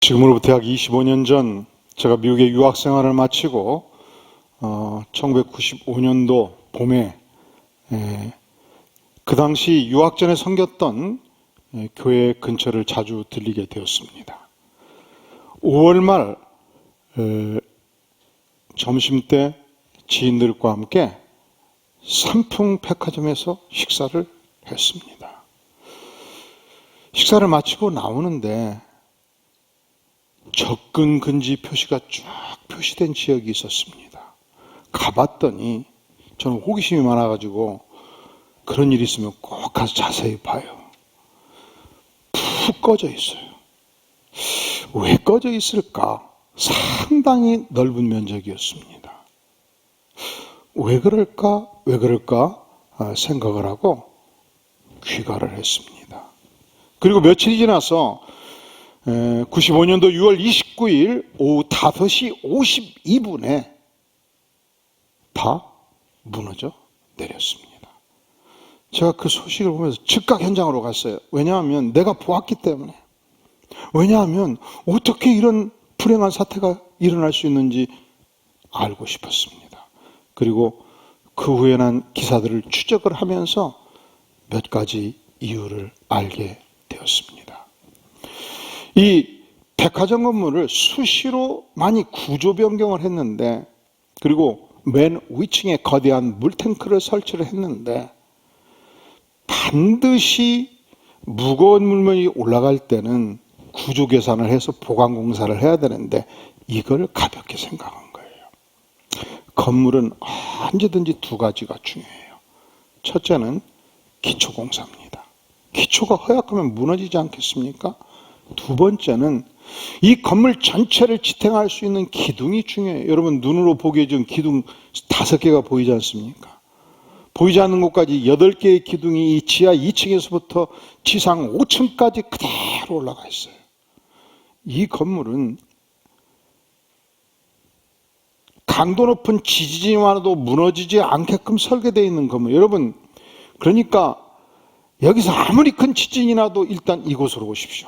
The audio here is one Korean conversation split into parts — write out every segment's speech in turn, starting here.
지금으로부터 약 25년 전 제가 미국에 유학 생활을 마치고 1995년도 봄에 그 당시 유학 전에 섬겼던 교회 근처를 자주 들리게 되었습니다. 5월 말 점심때 지인들과 함께 삼풍백화점에서 식사를 했습니다. 식사를 마치고 나오는데 접근 금지 표시가 쫙 표시된 지역이 있었습니다. 가봤더니 저는 호기심이 많아가지고 그런 일이 있으면 꼭 가서 자세히 봐요. 푹 꺼져 있어요. 왜 꺼져 있을까? 상당히 넓은 면적이었습니다. 왜 그럴까 생각을 하고 귀가를 했습니다. 그리고 며칠이 지나서 95년도 6월 29일 오후 5시 52분에 다 무너져 내렸습니다. 제가 그 소식을 보면서 즉각 현장으로 갔어요. 왜냐하면 내가 보았기 때문에. 왜냐하면 어떻게 이런 불행한 사태가 일어날 수 있는지 알고 싶었습니다. 그리고 그 후에 난 기사들을 추적을 하면서 몇 가지 이유를 알게 되었습니다. 이 백화점 건물을 수시로 많이 구조 변경을 했는데, 그리고 맨 위층에 거대한 물탱크를 설치를 했는데, 반드시 무거운 물건이 올라갈 때는 구조 계산을 해서 보강 공사를 해야 되는데 이걸 가볍게 생각한 거예요. 건물은 언제든지 두 가지가 중요해요. 첫째는 기초 공사입니다. 기초가 허약하면 무너지지 않겠습니까? 두 번째는 이 건물 전체를 지탱할 수 있는 기둥이 중요해요. 여러분, 눈으로 보기에 지금 기둥 5개가 보이지 않습니까? 보이지 않는 곳까지 8개의 기둥이 이 지하 2층에서부터 지상 5층까지 그대로 올라가 있어요. 이 건물은 강도 높은 지진이 와도 무너지지 않게끔 설계되어 있는 건물. 여러분, 그러니까 여기서 아무리 큰 지진이 나도 일단 이곳으로 오십시오.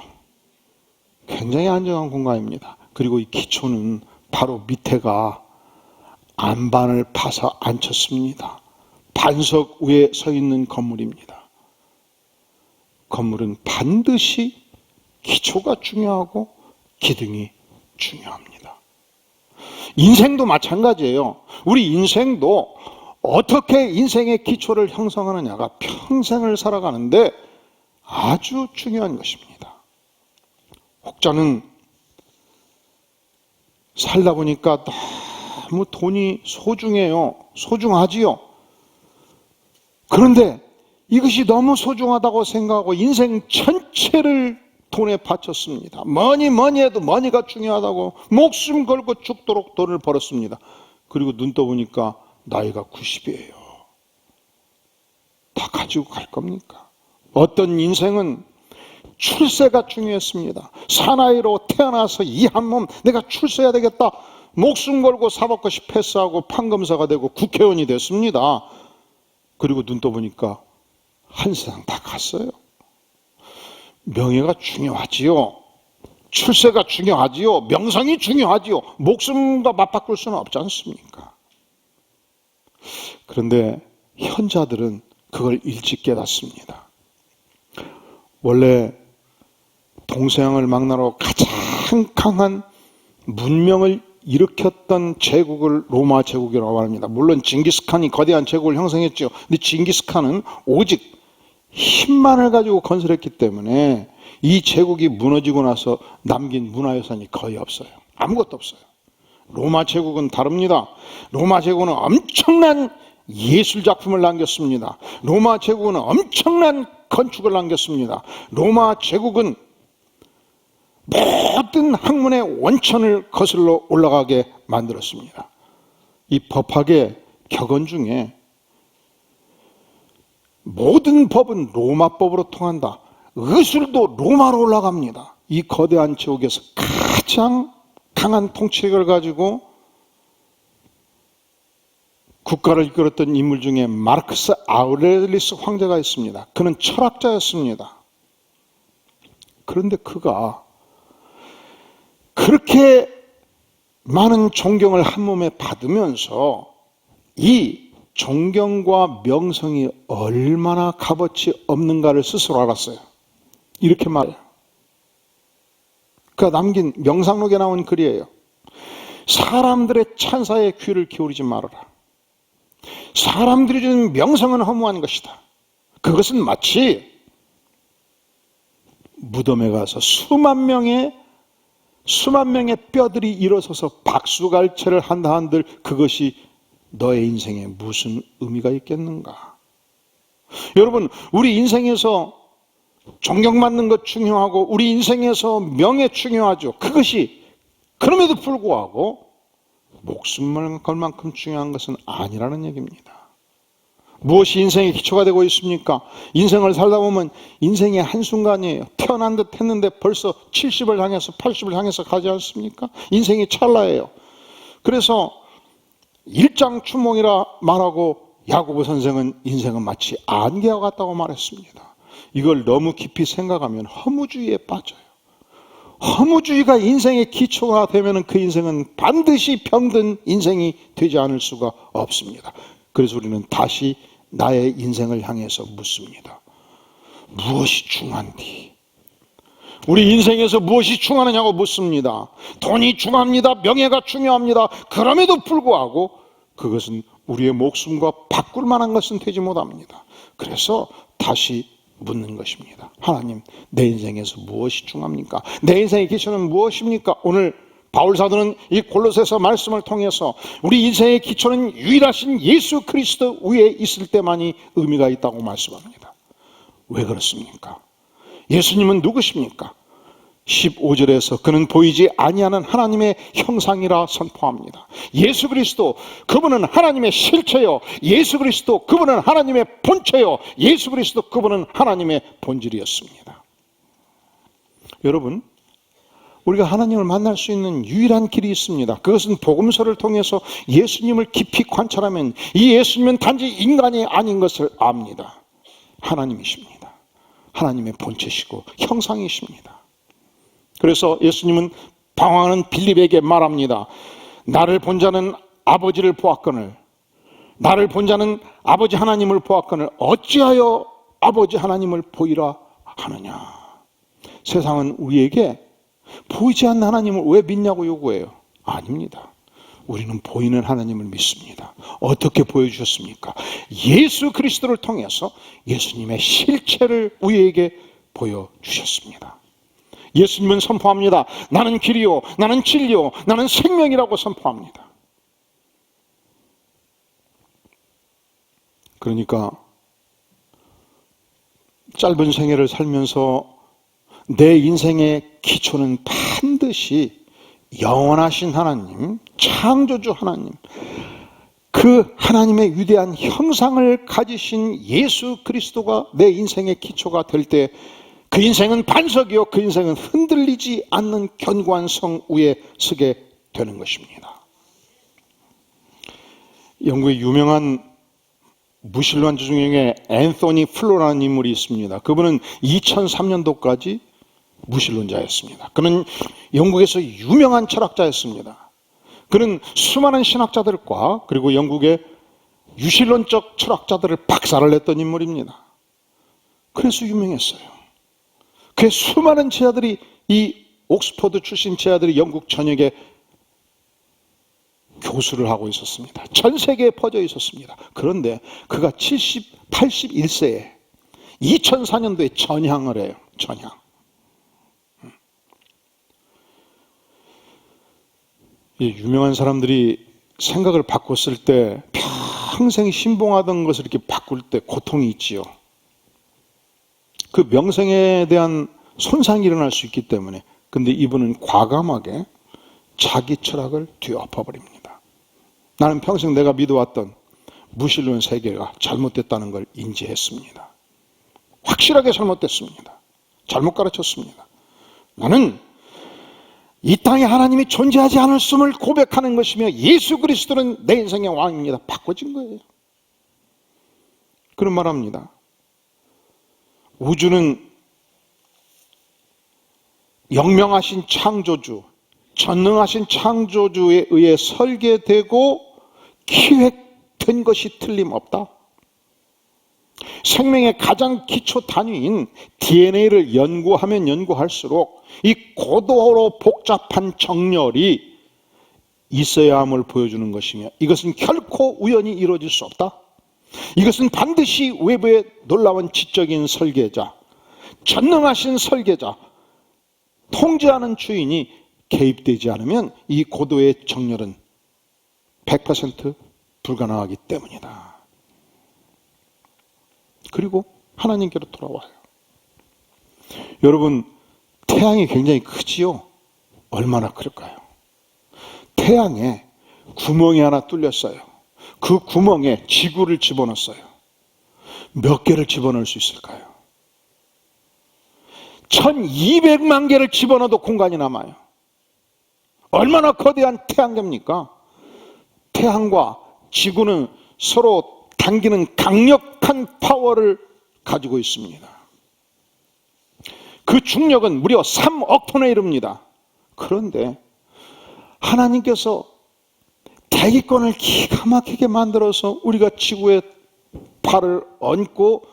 굉장히 안정한 공간입니다. 그리고 이 기초는 바로 밑에가 안반을 파서 앉혔습니다. 반석 위에 서 있는 건물입니다. 건물은 반드시 기초가 중요하고 기둥이 중요합니다. 인생도 마찬가지예요. 우리 인생도 어떻게 인생의 기초를 형성하느냐가 평생을 살아가는데 아주 중요한 것입니다. 혹자는 살다 보니까 너무 돈이 소중하지요. 그런데 이것이 너무 소중하다고 생각하고 인생 전체를 돈에 바쳤습니다. 뭐니 해도 머니가 중요하다고 목숨 걸고 죽도록 돈을 벌었습니다. 그리고 눈 떠보니까 나이가 90이에요. 다 가지고 갈 겁니까? 어떤 인생은 출세가 중요했습니다. 사나이로 태어나서 이 한 몸 내가 출세해야 되겠다. 목숨 걸고 사법고시 패스하고 판검사가 되고 국회의원이 됐습니다. 그리고 눈 떠보니까 한 세상 다 갔어요. 명예가 중요하지요. 출세가 중요하지요. 명성이 중요하지요. 목숨과 맞바꿀 수는 없지 않습니까? 그런데 현자들은 그걸 일찍 깨닫습니다. 원래 동서양을 망나로 가장 강한 문명을 일으켰던 제국을 로마 제국이라고 합니다. 물론 징기스칸이 거대한 제국을 형성했죠. 근데 징기스칸은 오직 힘만을 가지고 건설했기 때문에 이 제국이 무너지고 나서 남긴 문화유산이 거의 없어요. 아무것도 없어요. 로마 제국은 다릅니다. 로마 제국은 엄청난 예술작품을 남겼습니다. 로마 제국은 엄청난 건축을 남겼습니다. 로마 제국은 모든 학문의 원천을 거슬러 올라가게 만들었습니다. 이 법학의 격언 중에 모든 법은 로마법으로 통한다. 의술도 로마로 올라갑니다. 이 거대한 제국에서 가장 강한 통치력을 가지고 국가를 이끌었던 인물 중에 마르크스 아우렐리스 황제가 있습니다. 그는 철학자였습니다. 그런데 그가 그렇게 많은 존경을 한 몸에 받으면서 이 존경과 명성이 얼마나 값어치 없는가를 스스로 알았어요. 이렇게 말해요. 그가 남긴 명상록에 나온 글이에요. 사람들의 찬사에 귀를 기울이지 말아라. 사람들이 주는 명성은 허무한 것이다. 그것은 마치 무덤에 가서 수만 명의 뼈들이 일어서서 박수갈채를 한다 한들 그것이 너의 인생에 무슨 의미가 있겠는가? 여러분, 우리 인생에서 존경받는 것 중요하고 우리 인생에서 명예 중요하죠. 그것이 그럼에도 불구하고 목숨을 걸 만큼 중요한 것은 아니라는 얘기입니다. 무엇이 인생의 기초가 되고 있습니까? 인생을 살다 보면 인생의 한순간이에요. 태어난 듯 했는데 벌써 70을 향해서 80을 향해서 가지 않습니까? 인생이 찰나예요. 그래서 일장춘몽이라 말하고 야고보 선생은 인생은 마치 안개와 같다고 말했습니다. 이걸 너무 깊이 생각하면 허무주의에 빠져요. 허무주의가 인생의 기초가 되면 그 인생은 반드시 병든 인생이 되지 않을 수가 없습니다. 그래서 우리는 다시 나의 인생을 향해서 묻습니다. 무엇이 중요한디? 우리 인생에서 무엇이 중요하냐고 묻습니다. 돈이 중요합니다. 명예가 중요합니다. 그럼에도 불구하고 그것은 우리의 목숨과 바꿀 만한 것은 되지 못합니다. 그래서 다시 묻는 것입니다. 하나님, 내 인생에서 무엇이 중요합니까? 내 인생의 기초는 무엇입니까? 오늘 바울 사도는 이 골로새서 말씀을 통해서 우리 인생의 기초는 유일하신 예수 그리스도 위에 있을 때만이 의미가 있다고 말씀합니다. 왜 그렇습니까? 예수님은 누구십니까? 15절에서 그는 보이지 아니하는 하나님의 형상이라 선포합니다. 예수 그리스도 그분은 하나님의 실체요, 예수 그리스도 그분은 하나님의 본체요, 예수 그리스도 그분은 하나님의 본질이었습니다. 여러분, 우리가 하나님을 만날 수 있는 유일한 길이 있습니다. 그것은 복음서를 통해서 예수님을 깊이 관찰하면 이 예수님은 단지 인간이 아닌 것을 압니다. 하나님이십니다. 하나님의 본체시고 형상이십니다. 그래서 예수님은 방황하는 빌립에게 말합니다. 나를 본 자는 아버지를 보았거늘, 나를 본 자는 아버지 하나님을 보았거늘 어찌하여 아버지 하나님을 보이라 하느냐. 세상은 우리에게 보이지 않는 하나님을 왜 믿냐고 요구해요. 아닙니다. 우리는 보이는 하나님을 믿습니다. 어떻게 보여주셨습니까? 예수 그리스도를 통해서 예수님의 실체를 우리에게 보여주셨습니다. 예수님은 선포합니다. 나는 길이요, 나는 진리요, 나는 생명이라고 선포합니다. 그러니까 짧은 생애를 살면서 내 인생의 기초는 반드시 영원하신 하나님, 창조주 하나님, 그 하나님의 위대한 형상을 가지신 예수 그리스도가 내 인생의 기초가 될 때 그 인생은 반석이요, 그 인생은 흔들리지 않는 견고한 성 위에 서게 되는 것입니다. 영국의 유명한 무신론자 중에 앤서니 플로라는 인물이 있습니다. 그분은 2003년도까지 무신론자였습니다. 그는 영국에서 유명한 철학자였습니다. 그는 수많은 신학자들과 그리고 영국의 유신론적 철학자들을 박살을 냈던 인물입니다. 그래서 유명했어요. 그 수많은 제자들이, 이 옥스퍼드 출신 제자들이 영국 전역에 교수를 하고 있었습니다. 전 세계에 퍼져 있었습니다. 그런데 그가 81세에 2004년도에 전향을 해요. 전향. 유명한 사람들이 생각을 바꿨을 때 평생 신봉하던 것을 이렇게 바꿀 때 고통이 있지요. 그 명성에 대한 손상이 일어날 수 있기 때문에. 근데 이분은 과감하게 자기 철학을 뒤엎어버립니다. 나는 평생 내가 믿어왔던 무신론 세계가 잘못됐다는 걸 인지했습니다. 확실하게 잘못됐습니다. 잘못 가르쳤습니다. 나는 이 땅에 하나님이 존재하지 않았음을 고백하는 것이며 예수 그리스도는 내 인생의 왕입니다. 바꿔진 거예요. 그런 말합니다. 우주는 영명하신 창조주, 전능하신 창조주에 의해 설계되고 기획된 것이 틀림없다. 생명의 가장 기초 단위인 DNA를 연구하면 연구할수록 이 고도로 복잡한 정렬이 있어야 함을 보여주는 것이며, 이것은 결코 우연히 이루어질 수 없다. 이것은 반드시 외부의 놀라운 지적인 설계자, 전능하신 설계자, 통제하는 주인이 개입되지 않으면 이 고도의 정렬은 100% 불가능하기 때문이다. 그리고 하나님께로 돌아와요. 여러분, 태양이 굉장히 크지요? 얼마나 클까요? 태양에 구멍이 하나 뚫렸어요. 그 구멍에 지구를 집어넣었어요. 몇 개를 집어넣을 수 있을까요? 1200만 개를 집어넣어도 공간이 남아요. 얼마나 거대한 태양계입니까? 태양과 지구는 서로 당기는 강력한 파워를 가지고 있습니다. 그 중력은 무려 3억 톤에 이릅니다. 그런데 하나님께서 대기권을 기가 막히게 만들어서 우리가 지구에 발을 얹고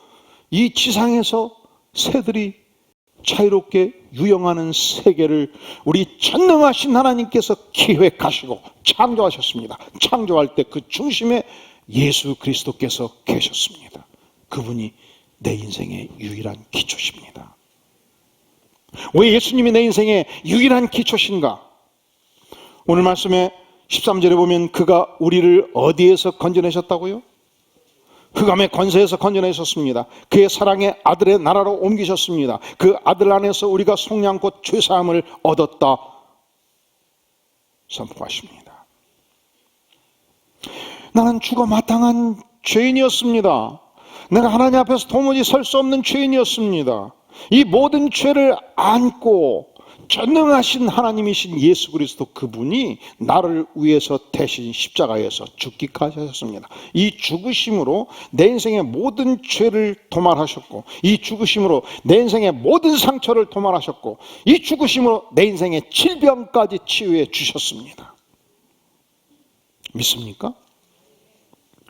이 지상에서 새들이 자유롭게 유영하는 세계를 우리 전능하신 하나님께서 기획하시고 창조하셨습니다. 창조할 때 그 중심에 예수 그리스도께서 계셨습니다. 그분이 내 인생의 유일한 기초십니다. 왜 예수님이 내 인생의 유일한 기초신가? 오늘 말씀에 13절에 보면 그가 우리를 어디에서 건져내셨다고요? 흑암의 권세에서 건져내셨습니다. 그의 사랑의 아들의 나라로 옮기셨습니다. 그 아들 안에서 우리가 속량곧 죄사함을 얻었다 선포하십니다. 나는 죽어 마땅한 죄인이었습니다. 내가 하나님 앞에서 도무지 설 수 없는 죄인이었습니다. 이 모든 죄를 안고 전능하신 하나님이신 예수 그리스도 그분이 나를 위해서 대신 십자가에서 죽기까지 하셨습니다. 이 죽으심으로 내 인생의 모든 죄를 도말하셨고, 이 죽으심으로 내 인생의 모든 상처를 도말하셨고, 이 죽으심으로 내 인생의 질병까지 치유해 주셨습니다. 믿습니까?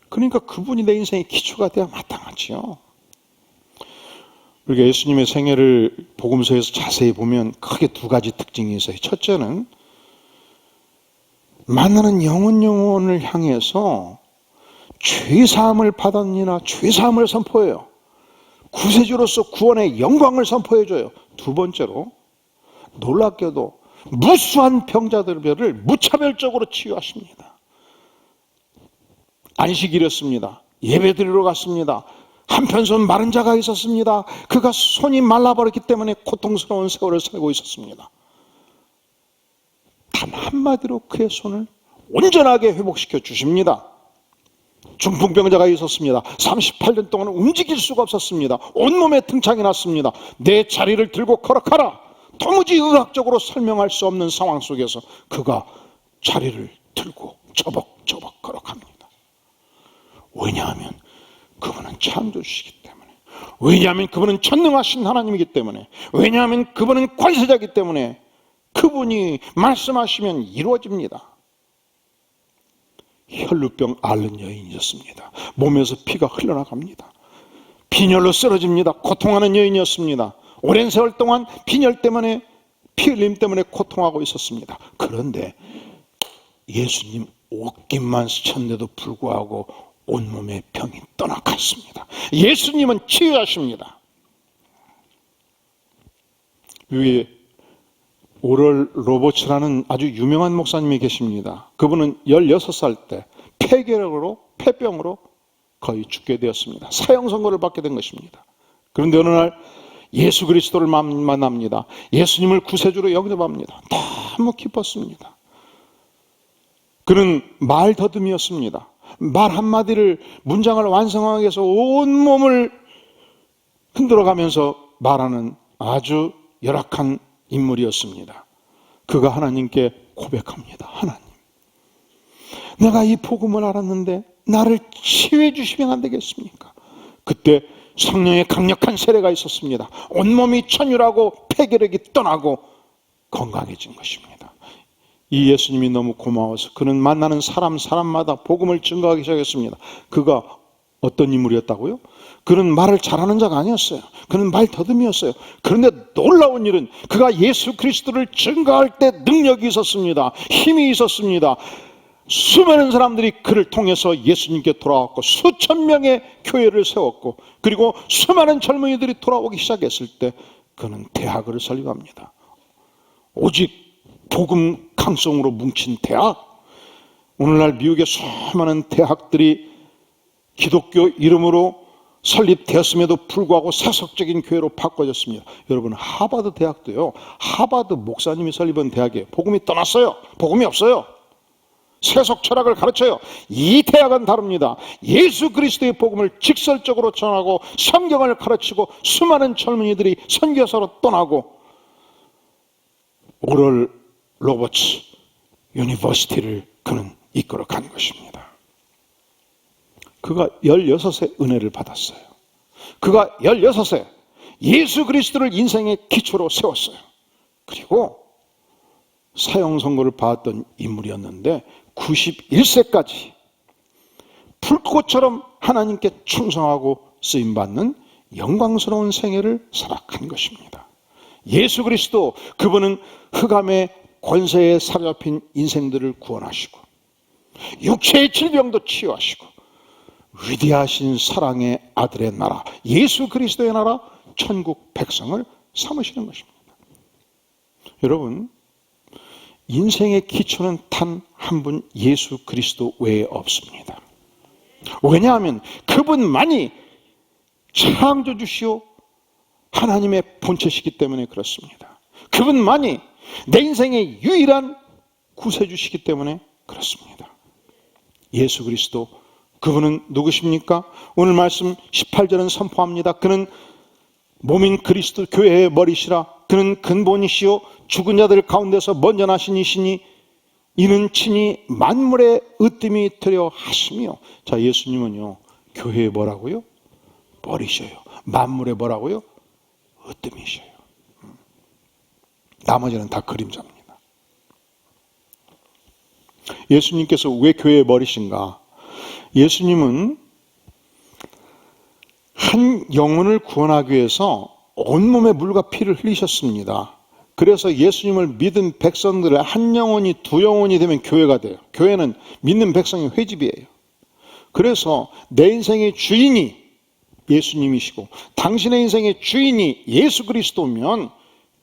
그러니까 그분이 내 인생의 기초가 되어야 마땅하지요. 우리가 예수님의 생애를 복음서에서 자세히 보면 크게 두 가지 특징이 있어요. 첫째는 만나는 영혼을 향해서 죄사함을 받았느냐 죄사함을 선포해요. 구세주로서 구원의 영광을 선포해줘요. 두 번째로 놀랍게도 무수한 병자들을 무차별적으로 치유하십니다. 안식일이었습니다. 예배드리러 갔습니다. 한편 손 마른 자가 있었습니다. 그가 손이 말라버렸기 때문에 고통스러운 세월을 살고 있었습니다. 단 한마디로 그의 손을 온전하게 회복시켜 주십니다. 중풍병자가 있었습니다. 38년 동안 움직일 수가 없었습니다. 온몸에 등창이 났습니다. 내 자리를 들고 걸어가라. 도무지 의학적으로 설명할 수 없는 상황 속에서 그가 자리를 들고 저벅저벅 걸어갑니다. 왜냐하면 그분은 창조주시기 때문에, 왜냐하면 그분은 전능하신 하나님이기 때문에, 왜냐하면 그분은 관세자이기 때문에 그분이 말씀하시면 이루어집니다. 혈루병 앓는 여인이었습니다. 몸에서 피가 흘러나갑니다. 빈혈로 쓰러집니다. 고통하는 여인이었습니다. 오랜 세월 동안 빈혈 때문에, 피 흘림 때문에 고통하고 있었습니다. 그런데 예수님 옷깃만 스쳤는데도 불구하고 온몸의 병이 떠나갔습니다. 예수님은 치유하십니다. 위에 오럴 로버츠라는 아주 유명한 목사님이 계십니다. 그분은 16살 때 폐병으로 거의 죽게 되었습니다. 사형 선고를 받게 된 것입니다. 그런데 어느 날 예수 그리스도를 만납니다. 예수님을 구세주로 영접합니다. 너무 기뻤습니다. 그는 말 더듬이었습니다. 말 한마디를, 문장을 완성하기 위해서 온몸을 흔들어가면서 말하는 아주 열악한 인물이었습니다. 그가 하나님께 고백합니다. 하나님, 내가 이 복음을 알았는데 나를 치유해 주시면 안 되겠습니까? 그때 성령의 강력한 세례가 있었습니다. 온몸이 천율하고 폐결핵이 떠나고 건강해진 것입니다. 이 예수님이 너무 고마워서 그는 만나는 사람마다 복음을 증거하기 시작했습니다. 그가 어떤 인물이었다고요? 그는 말을 잘하는 자가 아니었어요. 그는 말 더듬이었어요. 그런데 놀라운 일은 그가 예수 그리스도를 증거할 때 능력이 있었습니다. 힘이 있었습니다. 수많은 사람들이 그를 통해서 예수님께 돌아왔고 수천 명의 교회를 세웠고 그리고 수많은 젊은이들이 돌아오기 시작했을 때 그는 대학을 설립합니다. 오직 복음 강성으로 뭉친 대학. 오늘날 미국의 수많은 대학들이 기독교 이름으로 설립되었음에도 불구하고 세속적인 교회로 바꿔졌습니다. 여러분, 하버드 대학도요, 하버드 목사님이 설립한 대학이에요. 복음이 떠났어요. 복음이 없어요. 세속 철학을 가르쳐요. 이 대학은 다릅니다. 예수 그리스도의 복음을 직설적으로 전하고 성경을 가르치고 수많은 젊은이들이 선교사로 떠나고 오럴 로버츠 유니버시티를 그는 이끌어 간 것입니다. 그가 16세 은혜를 받았어요. 그가 16세 예수 그리스도를 인생의 기초로 세웠어요. 그리고 사형 선고를 받았던 인물이었는데 91세까지 불꽃처럼 하나님께 충성하고 쓰임받는 영광스러운 생애를 살아간 것입니다. 예수 그리스도, 그분은 흑암의 권세에 사로잡힌 인생들을 구원하시고 육체의 질병도 치유하시고 위대하신 사랑의 아들의 나라, 예수 그리스도의 나라, 천국 백성을 삼으시는 것입니다. 여러분, 인생의 기초는 단 한 분 예수 그리스도 외에 없습니다. 왜냐하면 그분만이 창조주시오 하나님의 본체시기 때문에 그렇습니다. 그분만이 내 인생의 유일한 구세주시기 때문에 그렇습니다. 예수 그리스도, 그분은 누구십니까? 오늘 말씀 18절은 선포합니다. 그는 몸인 그리스도 교회의 머리시라. 그는 근본이시요 죽은 자들 가운데서 먼저 나신 이시니 이는 친히 만물의 으뜸이 되려 하시며. 자, 예수님은요 교회의 뭐라고요? 머리셔요. 만물의 뭐라고요? 으뜸이셔요. 나머지는 다 그림자입니다. 예수님께서 왜 교회의 머리신가? 예수님은 한 영혼을 구원하기 위해서 온몸에 물과 피를 흘리셨습니다. 그래서 예수님을 믿은 백성들의 한 영혼이 두 영혼이 되면 교회가 돼요. 교회는 믿는 백성의 회집이에요. 그래서 내 인생의 주인이 예수님이시고 당신의 인생의 주인이 예수 그리스도면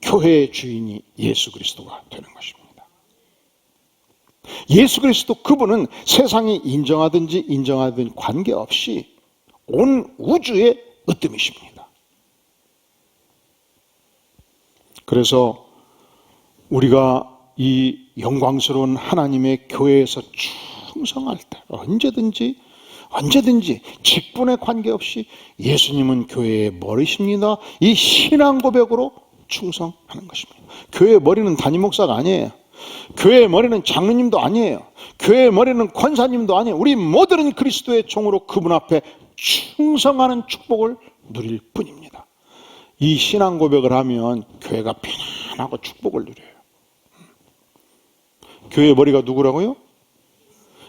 교회의 주인이 예수 그리스도가 되는 것입니다. 예수 그리스도, 그분은 세상이 인정하든지 인정하든지 관계없이 온 우주의 으뜸이십니다. 그래서 우리가 이 영광스러운 하나님의 교회에서 충성할 때 언제든지 직분에 관계없이 예수님은 교회의 머리십니다. 이 신앙 고백으로 충성하는 것입니다. 교회의 머리는 담임 목사가 아니에요. 교회의 머리는 장로님도 아니에요. 교회의 머리는 권사님도 아니에요. 우리 모두는 그리스도의 종으로 그분 앞에 충성하는 축복을 누릴 뿐입니다. 이 신앙 고백을 하면 교회가 편안하고 축복을 누려요. 교회의 머리가 누구라고요?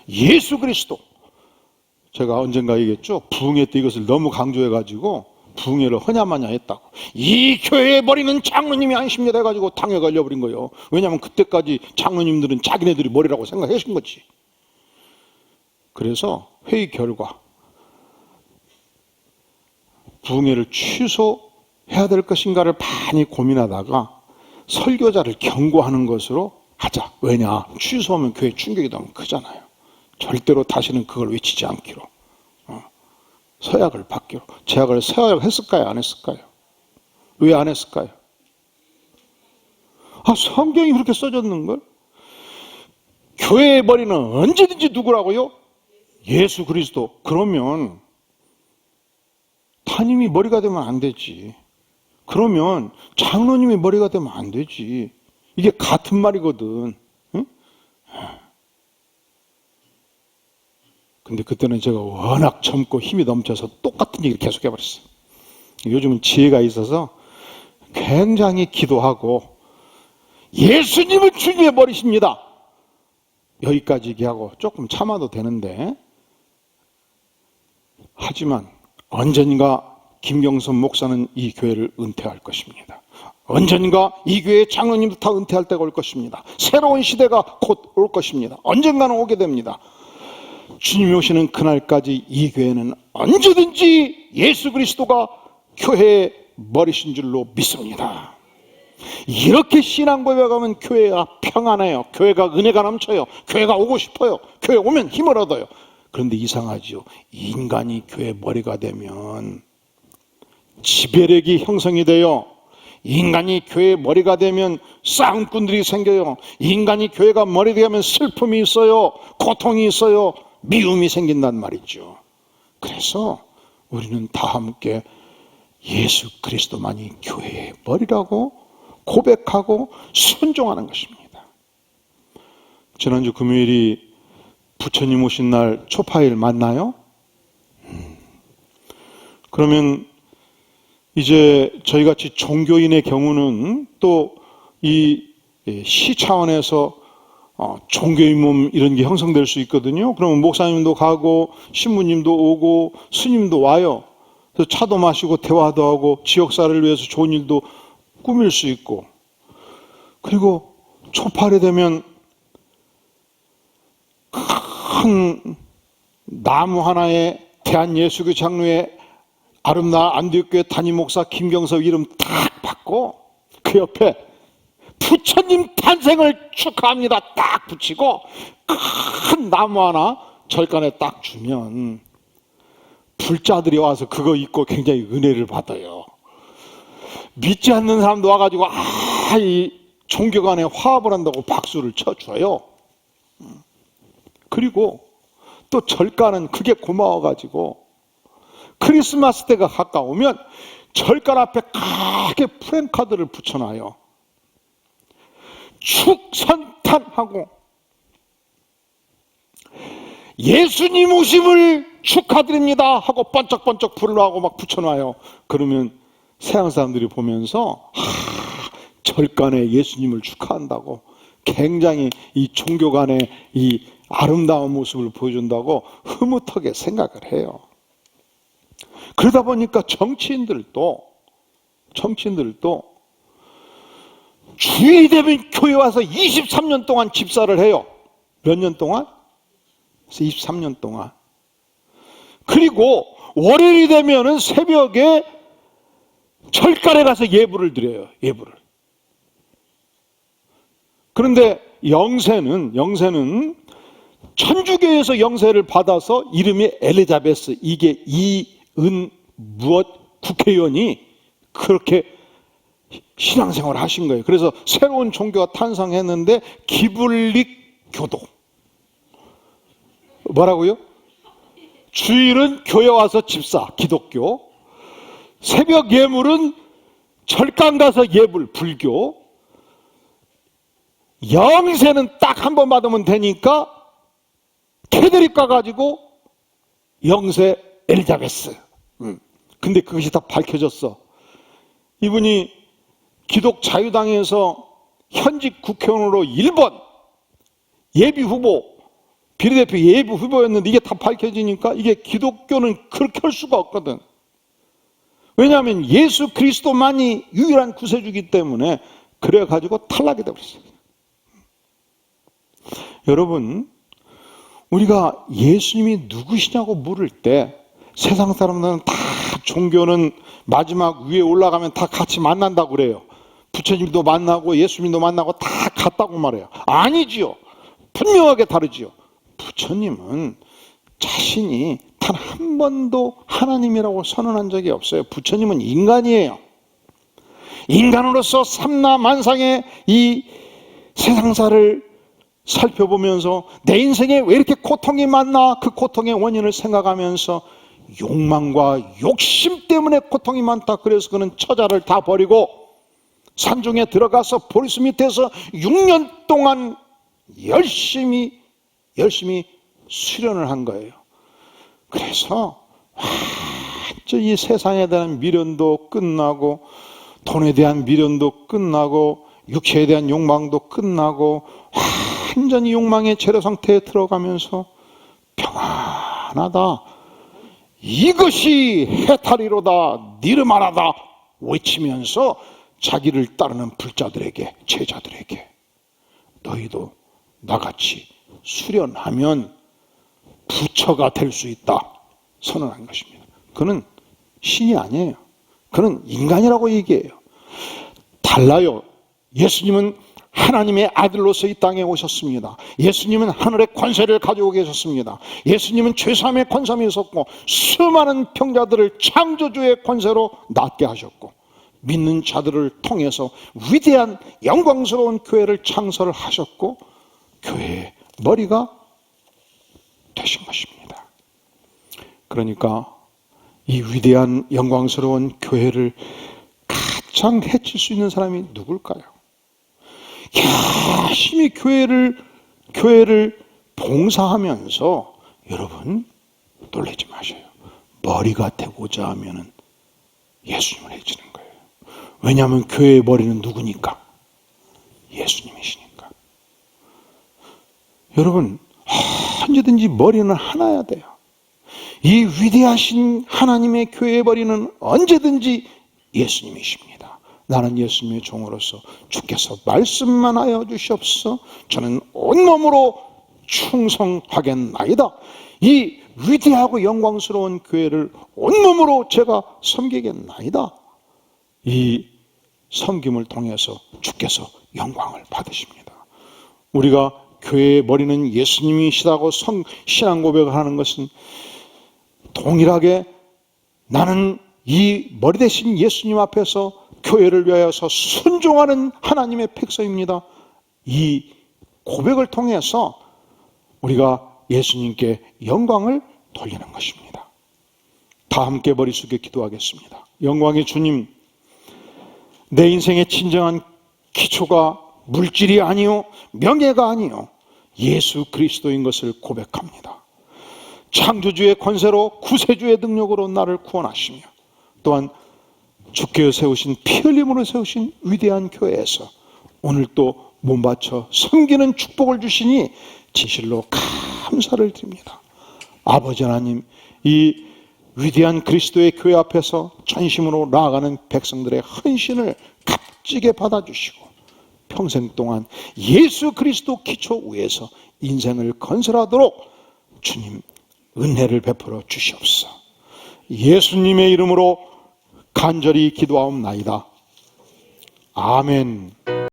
예수 그리스도. 제가 언젠가 얘기했죠. 부흥회 때 이것을 너무 강조해가지고 부흥회를 허냐마냐 했다고. 이 교회의 머리는 장로님이 아니십니다 해가지고 당에 걸려버린 거예요. 왜냐하면 그때까지 장로님들은 자기네들이 머리라고 생각하신 거지. 그래서 회의 결과 부흥회를 취소해야 될 것인가를 많이 고민하다가 설교자를 경고하는 것으로 하자. 왜냐? 취소하면 교회 충격이 너무 크잖아요. 절대로 다시는 그걸 외치지 않기로. 서약을 받기로. 제약을 서약했을까요? 안 했을까요? 왜 안 했을까요? 성경이 그렇게 써졌는걸? 교회의 머리는 언제든지 누구라고요? 예수 그리스도. 그러면 담임이 머리가 되면 안 되지. 그러면 장로님이 머리가 되면 안 되지. 이게 같은 말이거든. 응? 근데 그때는 제가 워낙 젊고 힘이 넘쳐서 똑같은 얘기를 계속 해버렸어요. 요즘은 지혜가 있어서 굉장히 기도하고 예수님은 주님의 머리십니다. 여기까지 얘기하고 조금 참아도 되는데, 하지만 언젠가 김경선 목사는 이 교회를 은퇴할 것입니다. 언젠가 이 교회의 장로님도 다 은퇴할 때가 올 것입니다. 새로운 시대가 곧 올 것입니다. 언젠가는 오게 됩니다. 주님이 오시는 그날까지 이 교회는 언제든지 예수 그리스도가 교회의 머리신 줄로 믿습니다. 이렇게 신앙 고백하면 교회가 평안해요. 교회가 은혜가 넘쳐요. 교회가 오고 싶어요. 교회 오면 힘을 얻어요. 그런데 이상하죠. 인간이 교회 머리가 되면 지배력이 형성이 돼요. 인간이 교회 머리가 되면 싸움꾼들이 생겨요. 인간이 교회가 머리 되면 슬픔이 있어요. 고통이 있어요. 미움이 생긴단 말이죠. 그래서 우리는 다 함께 예수 그리스도만이 교회의 머리라고 고백하고 순종하는 것입니다. 지난주 금요일이 부처님 오신 날 초파일 맞나요? 그러면 이제 저희같이 종교인의 경우는 또 이 시 차원에서 종교인 몸 이런 게 형성될 수 있거든요. 그러면 목사님도 가고 신부님도 오고 스님도 와요. 그래서 차도 마시고 대화도 하고 지역사를 위해서 좋은 일도 꾸밀 수 있고, 그리고 초팔이 되면 큰 나무 하나에 대한예수교 장로의 아름다운 안디옥교회 담임 목사 김경섭 이름 딱 받고 그 옆에 부처님 탄생을 축하합니다 딱 붙이고 큰 나무 하나 절간에 딱 주면 불자들이 와서 그거 입고 굉장히 은혜를 받아요. 믿지 않는 사람도 와가지고 이 종교 간에 화합을 한다고 박수를 쳐줘요. 그리고 또 절간은 그게 고마워가지고 크리스마스 때가 가까우면 절간 앞에 크게 프랭카드를 붙여놔요. 축선탄하고 예수님 오심을 축하드립니다 하고 번쩍번쩍 불을 하고 막 붙여놔요. 그러면 서양 사람들이 보면서 절간에 예수님을 축하한다고 굉장히 이 종교 간의 이 아름다운 모습을 보여준다고 흐뭇하게 생각을 해요. 그러다 보니까 정치인들도 주일이 되면 교회 와서 23년 동안 집사를 해요. 몇 년 동안? 23년 동안. 그리고 월요일이 되면은 새벽에 절간에 가서 예불을 드려요. 예불을. 그런데 영세는 천주교에서 영세를 받아서 이름이 엘리자베스, 이게 이은 무엇 국회의원이 그렇게 신앙생활을 하신 거예요. 그래서 새로운 종교가 탄생했는데 기불릭 교도. 뭐라고요? 주일은 교회 와서 집사, 기독교. 새벽 예물은 절간 가서 예불, 불교. 영세는 딱 한 번 받으면 되니까 캐드릭 가가지고 영세 엘리자베스. 근데 그것이 다 밝혀졌어. 이분이 기독 자유당에서 현직 국회의원으로 1번 예비후보, 비례대표 예비후보였는데 이게 다 밝혀지니까 이게 기독교는 그렇게 할 수가 없거든. 왜냐하면 예수 그리스도만이 유일한 구세주이기 때문에 그래가지고 탈락이 되어버렸어요. 여러분, 우리가 예수님이 누구시냐고 물을 때 세상 사람들은 다 종교는 마지막 위에 올라가면 다 같이 만난다고 그래요. 부처님도 만나고 예수님도 만나고 다 같다고 말해요. 아니지요. 분명하게 다르지요. 부처님은 자신이 단 한 번도 하나님이라고 선언한 적이 없어요. 부처님은 인간이에요. 인간으로서 삼라만상의 이 세상사를 살펴보면서 내 인생에 왜 이렇게 고통이 많나, 그 고통의 원인을 생각하면서 욕망과 욕심 때문에 고통이 많다. 그래서 그는 처자를 다 버리고 산중에 들어가서 보리수 밑에서 6년 동안 열심히 수련을 한 거예요. 그래서 완전히 세상에 대한 미련도 끝나고 돈에 대한 미련도 끝나고 육체에 대한 욕망도 끝나고 완전히 욕망의 재래 상태에 들어가면서 평안하다, 이것이 해탈이로다, 니르마라다 외치면서 자기를 따르는 불자들에게, 제자들에게 너희도 나같이 수련하면 부처가 될 수 있다 선언한 것입니다. 그는 신이 아니에요. 그는 인간이라고 얘기해요. 달라요. 예수님은 하나님의 아들로서 이 땅에 오셨습니다. 예수님은 하늘의 권세를 가지고 계셨습니다. 예수님은 죄사함의 권세이 있었고 수많은 병자들을 창조주의 권세로 낫게 하셨고 믿는 자들을 통해서 위대한 영광스러운 교회를 창설을 하셨고 교회의 머리가 되신 것입니다. 그러니까 이 위대한 영광스러운 교회를 가장 해칠 수 있는 사람이 누굴까요? 열심히 교회를 봉사하면서, 여러분 놀라지 마세요. 머리가 되고자 하면은 예수님을 해치는 거예요. 왜냐하면 교회의 머리는 누구니까? 예수님이시니까. 여러분, 언제든지 머리는 하나야 돼요. 이 위대하신 하나님의 교회의 머리는 언제든지 예수님이십니다. 나는 예수님의 종으로서 주께서 말씀만 하여 주시옵소서. 저는 온몸으로 충성하겠나이다. 이 위대하고 영광스러운 교회를 온몸으로 제가 섬기겠나이다. 이 섬김을 통해서 주께서 영광을 받으십니다. 우리가 교회의 머리는 예수님이시라고 신앙 고백을 하는 것은 동일하게 나는 이 머리 대신 예수님 앞에서 교회를 위하여서 순종하는 하나님의 백성입니다. 이 고백을 통해서 우리가 예수님께 영광을 돌리는 것입니다. 다 함께 머리 숙여 기도하겠습니다. 영광의 주님, 내 인생의 진정한 기초가 물질이 아니요 명예가 아니요 예수 그리스도인 것을 고백합니다. 창조주의 권세로 구세주의 능력으로 나를 구원하시며 또한 주께서 세우신 피 흘림으로 세우신 위대한 교회에서 오늘 또 몸바쳐 섬기는 축복을 주시니 진실로 감사를 드립니다. 아버지 하나님, 이 위대한 그리스도의 교회 앞에서 전심으로 나아가는 백성들의 헌신을 값지게 받아주시고 평생 동안 예수 그리스도 기초 위에서 인생을 건설하도록 주님 은혜를 베풀어 주시옵소서. 예수님의 이름으로 간절히 기도하옵나이다. 아멘.